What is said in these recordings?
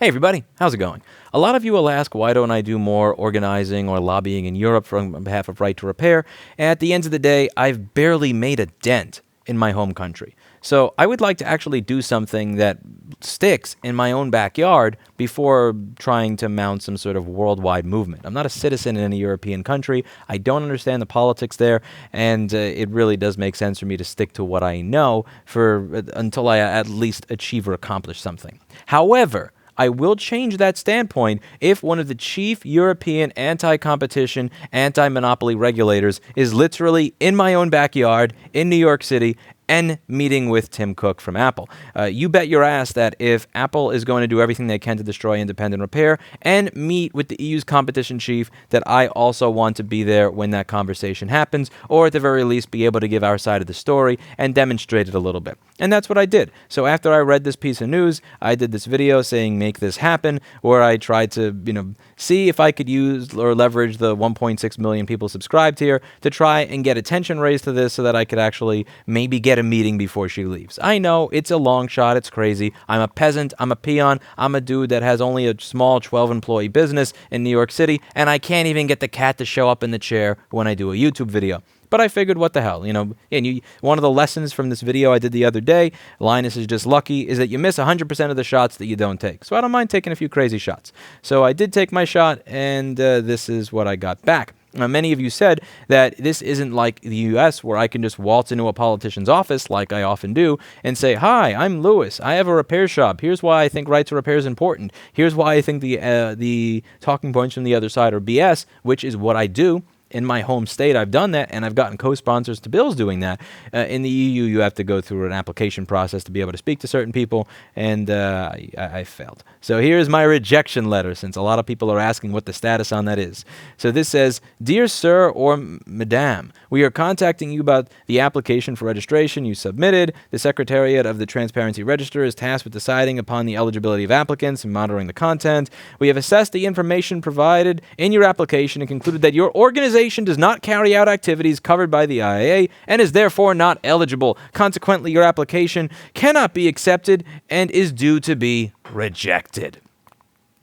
Hey everybody, how's it going? A lot of you will ask, why don't I do more organizing or lobbying in Europe on behalf of Right to Repair? And at the end of the day, I've barely made a dent in my home country. So I would like to actually do something that sticks in my own backyard before trying to mount some sort of worldwide movement. I'm not a citizen in any European country. I don't understand the politics there, and it really does make sense for me to stick to what I know until I at least achieve or accomplish something. However, I will change that standpoint if one of the chief European anti-competition, anti-monopoly regulators is literally in my own backyard in New York City and meeting with Tim Cook from Apple. You bet your ass that if Apple is going to do everything they can to destroy independent repair and meet with the EU's competition chief, that I also want to be there when that conversation happens, or at the very least be able to give our side of the story and demonstrate it a little bit. And that's what I did. So after I read this piece of news, I did this video saying make this happen, where I tried to, see if I could use or leverage the 1.6 million people subscribed here to try and get attention raised to this so that I could actually maybe get a meeting before she leaves. I know it's a long shot, it's crazy. I'm a peasant, I'm a peon, I'm a dude that has only a small 12-employee business in New York City, and I can't even get the cat to show up in the chair when I do a YouTube video. But I figured, what the hell, one of the lessons from this video I did the other day, Linus is just lucky, is that you miss 100% of the shots that you don't take. So I don't mind taking a few crazy shots. So I did take my shot, and this is what I got back. Now, many of you said that this isn't like the U.S. where I can just waltz into a politician's office, like I often do, and say, "Hi, I'm Lewis. I have a repair shop. Here's why I think right to repair is important. Here's why I think the talking points from the other side are BS," which is what I do. In my home state, I've done that, and I've gotten co-sponsors to bills doing that. In the EU, you have to go through an application process to be able to speak to certain people, and I failed. So here's my rejection letter, since a lot of people are asking what the status on that is. So this says, "Dear Sir or Madame, we are contacting you about the application for registration you submitted. The Secretariat of the Transparency Register is tasked with deciding upon the eligibility of applicants and monitoring the content. We have assessed the information provided in your application and concluded that your organization does not carry out activities covered by the IAA and is therefore not eligible. Consequently, your application cannot be accepted and is due to be rejected."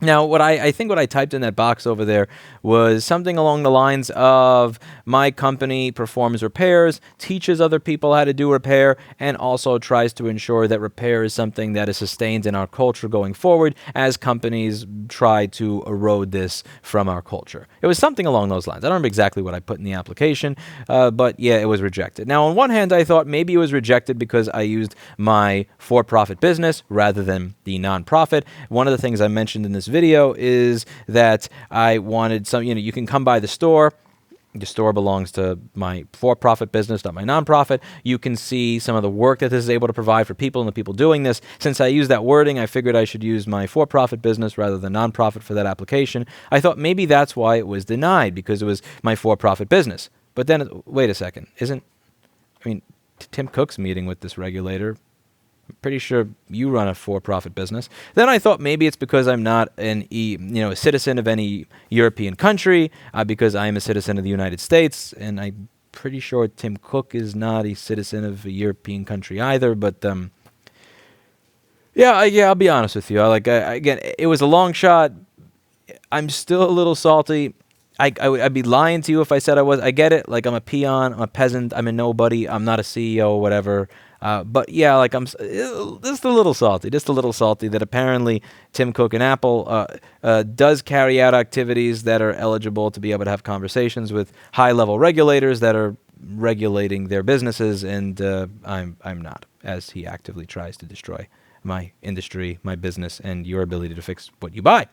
Now, I think what I typed in that box over there was something along the lines of, my company performs repairs, teaches other people how to do repair, and also tries to ensure that repair is something that is sustained in our culture going forward as companies try to erode this from our culture. It was something along those lines. I don't remember exactly what I put in the application, but yeah, it was rejected. Now, on one hand, I thought maybe it was rejected because I used my for-profit business rather than the non-profit. One of the things I mentioned in this video is that I wanted some, you can come by the store. The store belongs to my for-profit business, not my non-profit. You can see some of the work that this is able to provide for people and the people doing this. Since I used that wording, I figured I should use my for-profit business rather than non-profit for that application. I thought maybe that's why it was denied, because it was my for-profit business. But then, wait a second, Tim Cook's meeting with this regulator. I'm pretty sure you run a for-profit business. Then I thought maybe it's because I'm not a citizen of any European country, because I am a citizen of the United States, and I'm pretty sure Tim Cook is not a citizen of a European country either. But I'll be honest with you. Again, it was a long shot. I'm still a little salty. I'd be lying to you if I said I was. I get it. I'm a peon, I'm a peasant, I'm a nobody, I'm not a CEO or whatever. But yeah, I'm just a little salty that apparently Tim Cook and Apple does carry out activities that are eligible to be able to have conversations with high-level regulators that are regulating their businesses, and I'm not, as he actively tries to destroy my industry, my business, and your ability to fix what you buy.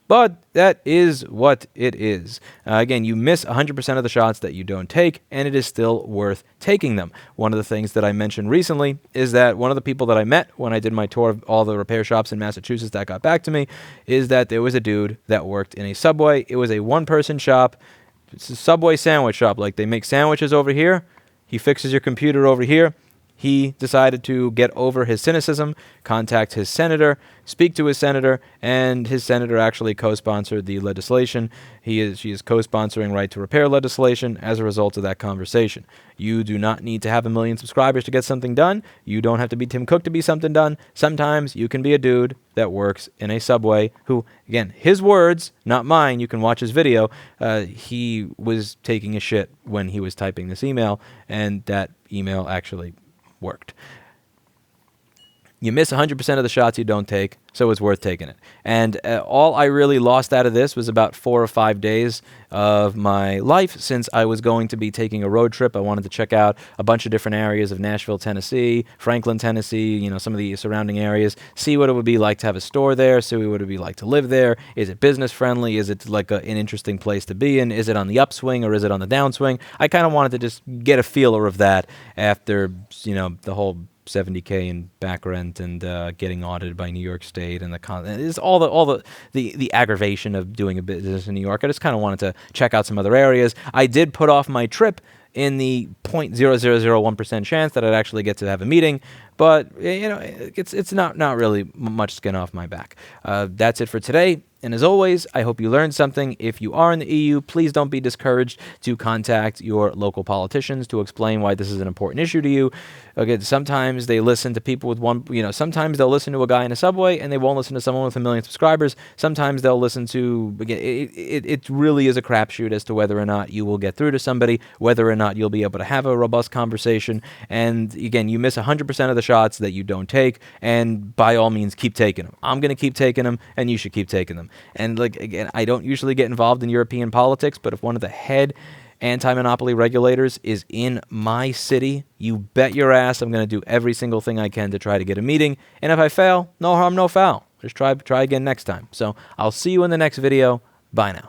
But that is what it is. Again, you miss 100% of the shots that you don't take, and it is still worth taking them. One of the things that I mentioned recently is that one of the people that I met when I did my tour of all the repair shops in Massachusetts that got back to me is that there was a dude that worked in a Subway. It was a one-person shop. It's a Subway sandwich shop. They make sandwiches over here. He fixes your computer over here. he decided to get over his cynicism, contact his senator, speak to his senator, and his senator actually co-sponsored the legislation. She is co-sponsoring right to repair legislation as a result of that conversation. You do not need to have 1 million subscribers to get something done. You don't have to be Tim Cook to be something done. Sometimes you can be a dude that works in a subway who, again, his words, not mine, you can watch his video, he was taking a shit when he was typing this email, and that email actually worked. You miss 100% of the shots you don't take, so it's worth taking it. And all I really lost out of this was about 4 or 5 days of my life, since I was going to be taking a road trip. I wanted to check out a bunch of different areas of Nashville, Tennessee, Franklin, Tennessee, you know, some of the surrounding areas, see what it would be like to have a store there, see what it would be like to live there. Is it business friendly? Is it like an interesting place to be in? Is it on the upswing or is it on the downswing? I kind of wanted to just get a feeler of that after, you know, the whole $70K in back rent and getting audited by New York State and it's all the aggravation of doing a business in New York. I just kind of wanted to check out some other areas. I did put off my trip in the 0.0001% chance that I'd actually get to have a meeting, but you know, it's not really much skin off my back. That's it for today. And as always, I hope you learned something. If you are in the EU, please don't be discouraged to contact your local politicians to explain why this is an important issue to you. Again, sometimes they listen to people with sometimes they'll listen to a guy in a subway and they won't listen to someone with 1 million subscribers. Sometimes they'll listen to, again, it really is a crapshoot as to whether or not you will get through to somebody, whether or not you'll be able to have a robust conversation. And again, you miss 100% of the shots that you don't take, and by all means, keep taking them. I'm going to keep taking them, and you should keep taking them. And like, again, I don't usually get involved in European politics, but if one of the head anti-monopoly regulators is in my city, you bet your ass I'm going to do every single thing I can to try to get a meeting. And if I fail, no harm, no foul. Just try again next time. So I'll see you in the next video. Bye now.